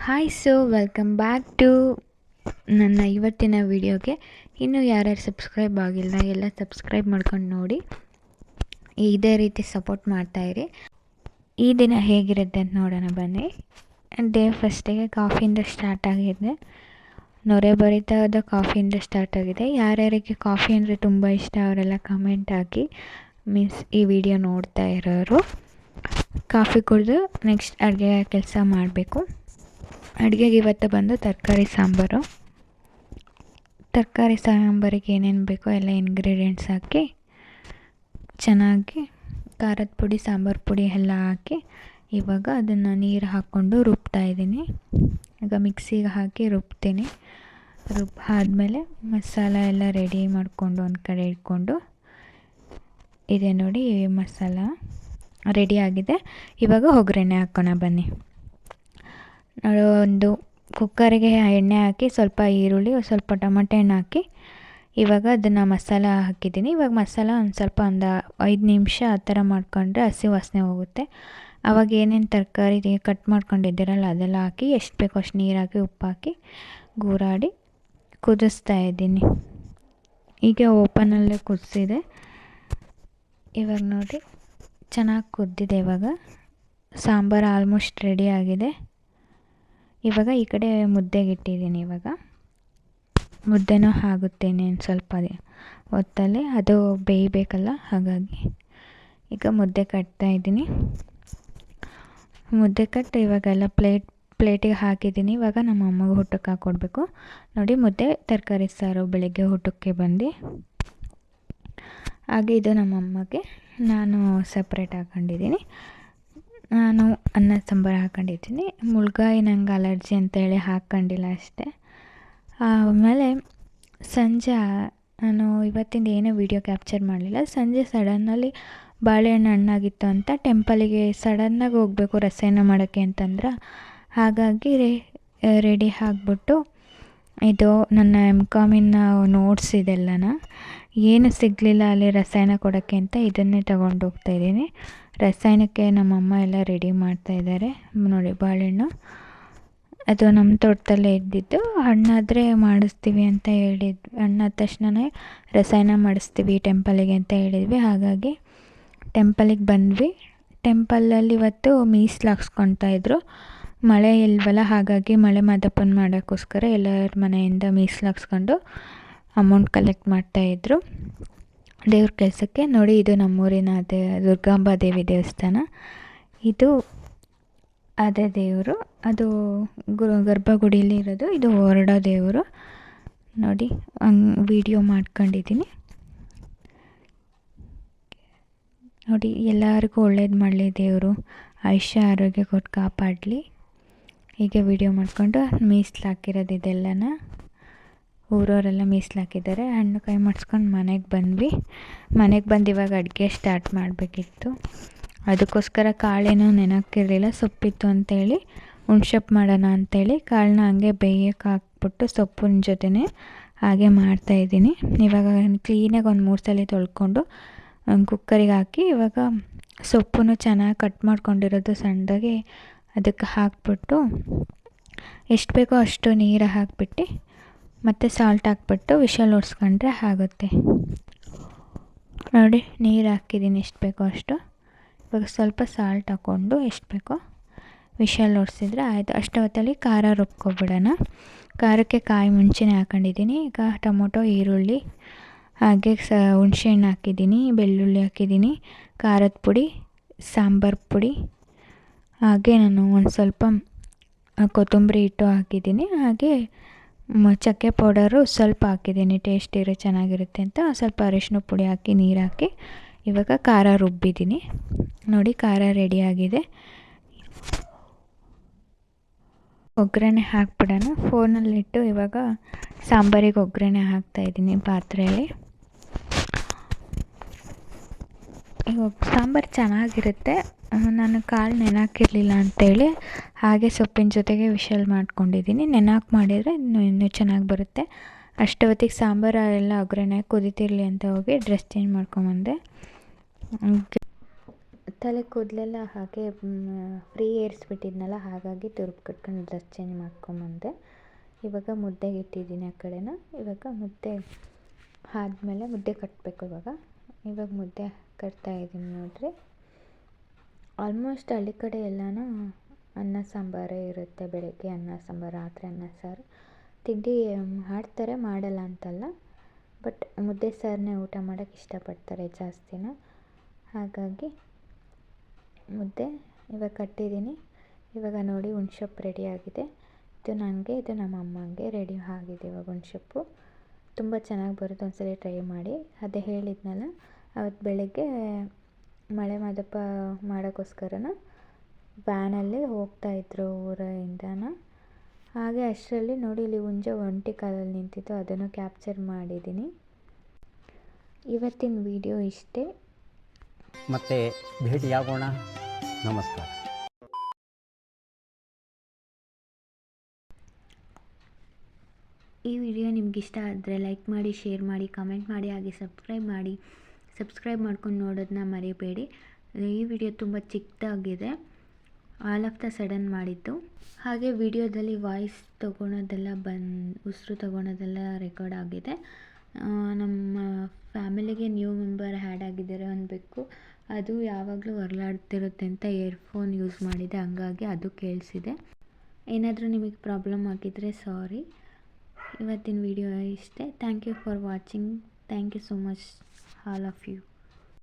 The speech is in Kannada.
ಹಾಯ್, ವೆಲ್ಕಮ್ ಬ್ಯಾಕ್ ಟು ನನ್ನ ಇವತ್ತಿನ ವಿಡಿಯೋಗೆ. ಇನ್ನೂ ಯಾರ್ಯಾರು ಸಬ್ಸ್ಕ್ರೈಬ್ ಆಗಿಲ್ಲ ಎಲ್ಲ ಸಬ್ಸ್ಕ್ರೈಬ್ ಮಾಡ್ಕೊಂಡು ನೋಡಿ, ಇದೇ ರೀತಿ ಸಪೋರ್ಟ್ ಮಾಡ್ತಾಯಿರಿ. ಈ ದಿನ ಹೇಗಿರುತ್ತೆ ಅಂತ ನೋಡೋಣ ಬನ್ನಿ. ಡೇ ಫಸ್ಟಿಗೆ ಕಾಫಿಯಿಂದ ಸ್ಟಾರ್ಟ್ ಆಗಿದೆ, ನೊರೆ ಬರಿತಾದ ಕಾಫಿಯಿಂದ ಸ್ಟಾರ್ಟ್ ಆಗಿದೆ. ಯಾರ್ಯಾರಿಗೆ ಕಾಫಿ ಅಂದರೆ ತುಂಬ ಇಷ್ಟ ಅವರೆಲ್ಲ ಕಮೆಂಟ್ ಹಾಕಿ, ಮೀನ್ಸ್ ಈ ವಿಡಿಯೋ ನೋಡ್ತಾ ಇರೋರು. ಕಾಫಿ ಕುಡಿದು ನೆಕ್ಸ್ಟ್ ಅಡುಗೆ ಕೆಲಸ ಮಾಡಬೇಕು. ಅಡುಗೆಗೆ ಇವತ್ತು ಬಂದು ತರಕಾರಿ ಸಾಂಬಾರಿಗೆ ಏನೇನು ಬೇಕೋ ಎಲ್ಲ ಇಂಗ್ರೀಡಿಯೆಂಟ್ಸ್ ಹಾಕಿ ಚೆನ್ನಾಗಿ ಖಾರದ ಪುಡಿ, ಸಾಂಬಾರು ಪುಡಿ ಎಲ್ಲ ಹಾಕಿ ಇವಾಗ ಅದನ್ನು ನೀರು ಹಾಕ್ಕೊಂಡು ರುಬ್ತಾಯಿದ್ದೀನಿ. ಈಗ ಮಿಕ್ಸಿಗೆ ಹಾಕಿ ರುಬ್ತೀನಿ. ಆದಮೇಲೆ ಮಸಾಲ ಎಲ್ಲ ರೆಡಿ ಮಾಡಿಕೊಂಡು ಒಂದು ಕಡೆ ಇಟ್ಕೊಂಡು, ಇದೆ ನೋಡಿ ಮಸಾಲ ರೆಡಿಯಾಗಿದೆ. ಇವಾಗ ಒಗ್ಗರಣೆ ಹಾಕೋಣ ಬನ್ನಿ. ಒಂದು ಕುಕ್ಕರಿಗೆ ಎಣ್ಣೆ ಹಾಕಿ ಸ್ವಲ್ಪ ಈರುಳ್ಳಿ, ಸ್ವಲ್ಪ ಟೊಮೆಟೊ ಹಣ್ಣು ಹಾಕಿ ಇವಾಗ ಅದನ್ನು ಮಸಾಲ ಹಾಕಿದ್ದೀನಿ. ಇವಾಗ ಮಸಾಲ ಒಂದು 5 ನಿಮಿಷ ಆ ಥರ ಮಾಡ್ಕೊಂಡ್ರೆ ಹಸಿ ವಾಸನೆ ಹೋಗುತ್ತೆ. ಆವಾಗ ಏನೇನು ತರಕಾರಿ ಕಟ್ ಮಾಡ್ಕೊಂಡಿದ್ದೀರಲ್ಲ ಅದೆಲ್ಲ ಹಾಕಿ ಎಷ್ಟು ಬೇಕೋ ಅಷ್ಟು ನೀರು ಹಾಕಿ ಉಪ್ಪು ಹಾಕಿ ಗೂರಾಡಿ ಕುದಿಸ್ತಾ ಇದ್ದೀನಿ. ಈಗ ಓಪನಲ್ಲೇ ಕುದಿಸಿದೆ. ಇವಾಗ ನೋಡಿ ಚೆನ್ನಾಗಿ ಕುದ್ದಿದೆ. ಇವಾಗ ಸಾಂಬಾರು ಆಲ್ಮೋಸ್ಟ್ ರೆಡಿ ಆಗಿದೆ. ಇವಾಗ ಈ ಕಡೆ ಮುದ್ದೆಗೆ ಇಟ್ಟಿದ್ದೀನಿ. ಇವಾಗ ಮುದ್ದೆನೂ ಆಗುತ್ತೆ ಇನ್ನೇನು ಸ್ವಲ್ಪ ಹೊತ್ತಲ್ಲಿ, ಅದು ಬೇಯಬೇಕಲ್ಲ, ಹಾಗಾಗಿ ಈಗ ಮುದ್ದೆ ಕಟ್ತಾಯಿದ್ದೀನಿ. ಮುದ್ದೆ ಕಟ್ಟು ಇವಾಗೆಲ್ಲ ಪ್ಲೇಟಿಗೆ ಹಾಕಿದ್ದೀನಿ. ಇವಾಗ ನಮ್ಮ ಅಮ್ಮಗೆ ಊಟಕ್ಕೆ ಹಾಕ್ಕೊಡ್ಬೇಕು. ನೋಡಿ ಮುದ್ದೆ ತರಕಾರಿ ಸಾರು ಬೆಳಗ್ಗೆ ಊಟಕ್ಕೆ ಬಂದು, ಹಾಗೆ ಇದು ನಮ್ಮ ಅಮ್ಮಗೆ, ನಾನು ಸಪ್ರೇಟ್ ಹಾಕ್ಕೊಂಡಿದ್ದೀನಿ. ನಾನು ಅನ್ನ ಸಾಂಬಾರು ಹಾಕ್ಕೊಂಡಿದ್ದೀನಿ. ಮುಳ್ಗಾಯಿ ನಂಗೆ ಅಲರ್ಜಿ ಅಂತೇಳಿ ಹಾಕ್ಕೊಂಡಿಲ್ಲ ಅಷ್ಟೇ. ಆಮೇಲೆ ಸಂಜೆ ನಾನು ಇವತ್ತಿಂದ ಏನೂ ವೀಡಿಯೋ ಕ್ಯಾಪ್ಚರ್ ಮಾಡಲಿಲ್ಲ. ಸಂಜೆ ಸಡನ್ನಲ್ಲಿ ಬಾಳೆಹಣ್ಣು ಹಣ್ಣಾಗಿತ್ತು ಅಂತ ಟೆಂಪಲಿಗೆ ಸಡನ್ನಾಗಿ ಹೋಗಬೇಕು ರಸಾಯನ ಮಾಡೋಕ್ಕೆ ಅಂತಂದ್ರೆ, ಹಾಗಾಗಿ ರೆಡಿ ಆಗಿಬಿಟ್ಟು ಇದು ನನ್ನ MCOMನ ನೋಟ್ಸ್ ಇದೆಲ್ಲನ ಏನು ಸಿಗಲಿಲ್ಲ ಅಲ್ಲಿ ರಸಾಯನ ಕೊಡೋಕ್ಕೆ ಅಂತ ಇದನ್ನೇ ತಗೊಂಡು ಹೋಗ್ತಾಯಿದ್ದೀನಿ. ರಸಾಯನಕ್ಕೆ ನಮ್ಮಮ್ಮ ಎಲ್ಲ ರೆಡಿ ಮಾಡ್ತಾಯಿದ್ದಾರೆ. ನೋಡಿ ಬಾಳೆಹಣ್ಣು, ಅದು ನಮ್ಮ ತೋಟದಲ್ಲೇ ಇದ್ದಿದ್ದು. ಹಣ್ಣಾದರೆ ಮಾಡಿಸ್ತೀವಿ ಅಂತ ಹೇಳಿದ್ವಿ, ಹಣ್ಣಾದ ತಕ್ಷಣವೇ ರಸಾಯನ ಮಾಡಿಸ್ತೀವಿ ಟೆಂಪಲಿಗೆ ಅಂತ ಹೇಳಿದ್ವಿ. ಹಾಗಾಗಿ ಟೆಂಪಲಿಗೆ ಬಂದ್ವಿ. ಟೆಂಪಲಲ್ಲಿ ಇವತ್ತು ಮೀಸಲು ಹಾಕ್ಸ್ಕೊತಾಯಿದ್ರು. ಮಳೆ ಇಲ್ವಲ್ಲ, ಹಾಗಾಗಿ ಮಳೆ ಮಾದಪ್ಪನ ಮಾಡೋಕ್ಕೋಸ್ಕರ ಎಲ್ಲರ ಮನೆಯಿಂದ ಮೀಸಲು ಹಾಕ್ಸ್ಕೊಂಡು ಅಮೌಂಟ್ ಕಲೆಕ್ಟ್ ಮಾಡ್ತಾಯಿದ್ರು ದೇವ್ರ ಕೆಲಸಕ್ಕೆ. ನೋಡಿ ಇದು ನಮ್ಮೂರಿನ ದುರ್ಗಾಂಬ ದೇವಿ ದೇವಸ್ಥಾನ. ಇದು ಅದೇ ದೇವರು, ಅದು ಗರ್ಭಗುಡಿಯಲ್ಲಿ ಇರೋದು. ಇದು ಹೊರಡೋ ದೇವರು. ನೋಡಿ ವಿಡಿಯೋ ಮಾಡ್ಕೊಂಡಿದ್ದೀನಿ. ನೋಡಿ ಎಲ್ಲರಿಗೂ ಒಳ್ಳೇದು ಮಾಡಲಿ ದೇವರು, ಆಯುಷ್ಯ ಆರೋಗ್ಯ ಕೊಟ್ಟು ಕಾಪಾಡಲಿ. ಹೀಗೆ ವಿಡಿಯೋ ಮಾಡಿಕೊಂಡು ಮೀಸಲು ಹಾಕಿರೋದು ಇದೆಲ್ಲನ ಊರವರೆಲ್ಲ ಮೀಸಲು ಹಾಕಿದ್ದಾರೆ. ಹಣ್ಣು ಕಾಯಿ ಮಾಡಿಸ್ಕೊಂಡು ಮನೆಗೆ ಬಂದ್ವಿ. ಮನೆಗೆ ಬಂದು ಇವಾಗ ಅಡುಗೆ ಸ್ಟಾರ್ಟ್ ಮಾಡಬೇಕಿತ್ತು. ಅದಕ್ಕೋಸ್ಕರ ಕಾಳೇನೂ ನೆನಕ್ಕಿರಲಿಲ್ಲ, ಸೊಪ್ಪಿತ್ತು ಅಂತೇಳಿ ಹುಣ್ಸೊಪ್ಪು ಮಾಡೋಣ ಅಂಥೇಳಿ ಕಾಳನ್ನ ಹಂಗೆ ಬೇಯಕ್ಕೆ ಹಾಕ್ಬಿಟ್ಟು ಸೊಪ್ಪಿನ ಜೊತೆನೇ ಹಾಗೆ ಮಾಡ್ತಾಯಿದ್ದೀನಿ. ಇವಾಗ ಕ್ಲೀನಾಗಿ ಒಂದು 3 ಸಲ ತೊಳ್ಕೊಂಡು ಕುಕ್ಕರಿಗೆ ಹಾಕಿ ಇವಾಗ ಸೊಪ್ಪನ್ನು ಚೆನ್ನಾಗಿ ಕಟ್ ಮಾಡ್ಕೊಂಡಿರೋದು ಸಣ್ಣದಾಗಿ ಅದಕ್ಕೆ ಹಾಕ್ಬಿಟ್ಟು ಎಷ್ಟು ಬೇಕೋ ಅಷ್ಟು ನೀರು ಹಾಕಿಬಿಟ್ಟು ಮತ್ತು ಸಾಲ್ಟ್ ಹಾಕ್ಬಿಟ್ಟು ವಿಷಲ್ ಹೊಡ್ಸ್ಕೊಂಡ್ರೆ ಆಗುತ್ತೆ. ನೋಡಿ ನೀರು ಹಾಕಿದ್ದೀನಿ ಎಷ್ಟು ಬೇಕೋ ಅಷ್ಟು. ಇವಾಗ ಸ್ವಲ್ಪ ಸಾಲ್ಟ್ ಹಾಕ್ಕೊಂಡು ಎಷ್ಟು ಬೇಕೋ ವಿಷಲ್ ಹೊಡ್ಸಿದ್ರೆ ಆಯಿತು. ಅಷ್ಟು ಹೊತ್ತಲ್ಲಿ ಖಾರ ರುಬ್ಕೊಬಿಡೋಣ. ಖಾರಕ್ಕೆ ಕಾಯಿ ಮುಂಚೆನೇ ಹಾಕ್ಕೊಂಡಿದ್ದೀನಿ. ಈಗ ಟೊಮೊಟೊ, ಈರುಳ್ಳಿ, ಹಾಗೆ ಹುಣಸೆಹಣ್ಣು ಹಾಕಿದ್ದೀನಿ, ಬೆಳ್ಳುಳ್ಳಿ ಹಾಕಿದ್ದೀನಿ, ಖಾರದ ಪುಡಿ, ಸಾಂಬಾರು ಪುಡಿ, ಹಾಗೆ ನಾನು ಒಂದು ಸ್ವಲ್ಪ ಕೊತ್ತಂಬರಿ ಹಿಟ್ಟು ಹಾಕಿದ್ದೀನಿ. ಹಾಗೆ ಚಕ್ಕೆ ಪೌಡರು ಸ್ವಲ್ಪ ಹಾಕಿದ್ದೀನಿ, ಟೇಸ್ಟ್ ಚೆನ್ನಾಗಿರುತ್ತೆ ಅಂತ. ಸ್ವಲ್ಪ ಅರಿಶಿನ ಪುಡಿ ಹಾಕಿ ನೀರು ಹಾಕಿ ಇವಾಗ ಖಾರ ರುಬ್ಬಿದ್ದೀನಿ. ನೋಡಿ ಖಾರ ರೆಡಿಯಾಗಿದೆ. ಒಗ್ಗರಣೆ ಹಾಕ್ಬಿಡೋಣ. ಫೋನಲ್ಲಿಟ್ಟು ಇವಾಗ ಸಾಂಬಾರಿಗೆ ಒಗ್ಗರಣೆ ಹಾಕ್ತಾಯಿದ್ದೀನಿ ಪಾತ್ರೆಯಲ್ಲಿ. ಈಗ ಸಾಂಬಾರು ಚೆನ್ನಾಗಿರುತ್ತೆ. ನಾನು ಕಾಳು ನೆನಾಕಿರಲಿಲ್ಲ ಅಂತೇಳಿ ಹಾಗೆ ಸೊಪ್ಪಿನ ಜೊತೆಗೆ ವಿಷಲ್ ಮಾಡ್ಕೊಂಡಿದ್ದೀನಿ. ನೆನಾಕಿ ಮಾಡಿದರೆ ಇನ್ನೂ ಚೆನ್ನಾಗಿ ಬರುತ್ತೆ. ಅಷ್ಟು ಹೊತ್ತಿಗೆ ಸಾಂಬಾರು ಎಲ್ಲ ಒಗ್ಗರಣೆ ಕುದೀತಿರಲಿ ಅಂತ ಹೋಗಿ ಡ್ರೆಸ್ ಚೇಂಜ್ ಮಾಡ್ಕೊಂಬಂದೆ. ತಲೆ ಕೂದಲೆಲ್ಲ ಹಾಗೆ ಫ್ರೀ ಏರಿಸ್ಬಿಟ್ಟಿದ್ನಲ್ಲ, ಹಾಗಾಗಿ ತುರುಬು ಕಟ್ಕೊಂಡು ಡ್ರೆಸ್ ಚೇಂಜ್ ಮಾಡ್ಕೊಂಬಂದೆ. ಇವಾಗ ಮುದ್ದೆಗೆ ಇಟ್ಟಿದ್ದೀನಿ ಆ ಕಡೆನ. ಇವಾಗ ಮುದ್ದೆ ಆದಮೇಲೆ ಮುದ್ದೆ ಕಟ್ಟಬೇಕು. ಇವಾಗ ಮುದ್ದೆ ಕಟ್ತಾಯಿದ್ದೀನಿ ನೋಡಿರಿ. ಆಲ್ಮೋಸ್ಟ್ ಹಳ್ಳಿ ಕಡೆ ಎಲ್ಲನೂ ಅನ್ನ ಸಾಂಬಾರೇ ಇರುತ್ತೆ. ಬೆಳಗ್ಗೆ ಅನ್ನ ಸಾಂಬಾರು, ರಾತ್ರಿ ಅನ್ನ ಸಾರು. ತಿಂಡಿ ಮಾಡ್ತಾರೆ, ಮಾಡಲ್ಲ ಅಂತಲ್ಲ, ಬಟ್ ಮುದ್ದೆ ಸಾರನ್ನೇ ಊಟ ಮಾಡೋಕ್ಕೆ ಇಷ್ಟಪಡ್ತಾರೆ ಜಾಸ್ತಿನ. ಹಾಗಾಗಿ ಮುದ್ದೆ ಇವಾಗ ಕಟ್ಟಿದ್ದೀನಿ. ಇವಾಗ ನೋಡಿ ಹುಣ್ಸೊಪ್ಪು ರೆಡಿಯಾಗಿದೆ. ಇದು ನನಗೆ, ಇದು ನಮ್ಮ ಅಮ್ಮಂಗೆ ರೆಡಿ ಆಗಿದೆ. ಇವಾಗ ಹುಣ್ಸೊಪ್ಪು ತುಂಬ ಚೆನ್ನಾಗಿ ಬರುತ್ತೆ, ಒಂದ್ಸಲ ಟ್ರೈ ಮಾಡಿ. ಅದೇ ಹೇಳಿದ್ನಲ್ಲ, ಅವತ್ತು ಬೆಳಗ್ಗೆ ಮಳೆ ಮಾದಪ್ಪ ಮಾಡೋಕ್ಕೋಸ್ಕರನ ವ್ಯಾನಲ್ಲಿ ಹೋಗ್ತಾಯಿದ್ರು ಊರಿಂದನ. ಹಾಗೆ ಅಷ್ಟರಲ್ಲಿ ನೋಡಿ ಇಲ್ಲಿ ಹುಂಜ ಒಂಟಿ ಕಾಲಲ್ಲಿ ನಿಂತಿತ್ತು, ಅದನ್ನು ಕ್ಯಾಪ್ಚರ್ ಮಾಡಿದ್ದೀನಿ. ಇವತ್ತಿನ ವಿಡಿಯೋ ಇಷ್ಟೇ. ಮತ್ತೆ ಭೇಟಿಯಾಗೋಣ. ನಮಸ್ಕಾರ. ಈ ವಿಡಿಯೋ ನಿಮ್ಗೆ ಇಷ್ಟ ಆದರೆ ಲೈಕ್ ಮಾಡಿ, ಶೇರ್ ಮಾಡಿ, ಕಮೆಂಟ್ ಮಾಡಿ, ಹಾಗೆ ಸಬ್ಸ್ಕ್ರೈಬ್ ಮಾಡಿ. ಸಬ್ಸ್ಕ್ರೈಬ್ ಮಾಡ್ಕೊಂಡು ನೋಡೋದನ್ನ ಮರಿಬೇಡಿ. ಈ ವಿಡಿಯೋ ತುಂಬ ಚಿಕ್ಕದಾಗಿದೆ, ಆಲ್ ಆಫ್ ದ ಸಡನ್ ಮಾಡಿದ್ದು. ಹಾಗೆ ವಿಡಿಯೋದಲ್ಲಿ ವಾಯ್ಸ್ ತೊಗೊಳೋದೆಲ್ಲ ಉಸಿರು ತೊಗೊಳೋದೆಲ್ಲ ರೆಕಾರ್ಡ್ ಆಗಿದೆ. ನಮ್ಮ ಫ್ಯಾಮಿಲಿಗೆ ನ್ಯೂ ಮೆಂಬರ್ ಆ್ಯಡ್ ಆಗಿದ್ದಾರೆ ಅನ್ಬೇಕು. ಅದು ಯಾವಾಗಲೂ ಹೊರಲಾಡ್ತಿರುತ್ತೆ ಅಂತ ಇಯರ್ಫೋನ್ ಯೂಸ್ ಮಾಡಿದೆ, ಹಂಗಾಗಿ ಅದು ಕೇಳಿಸಿದೆ. ಏನಾದರೂ ನಿಮಗೆ ಪ್ರಾಬ್ಲಮ್ ಆಗಿದ್ದರೆ ಸಾರಿ. ಇವತ್ತಿನ ವಿಡಿಯೋ ಇಷ್ಟೇ. Thank you for watching. Thank you so much all of you.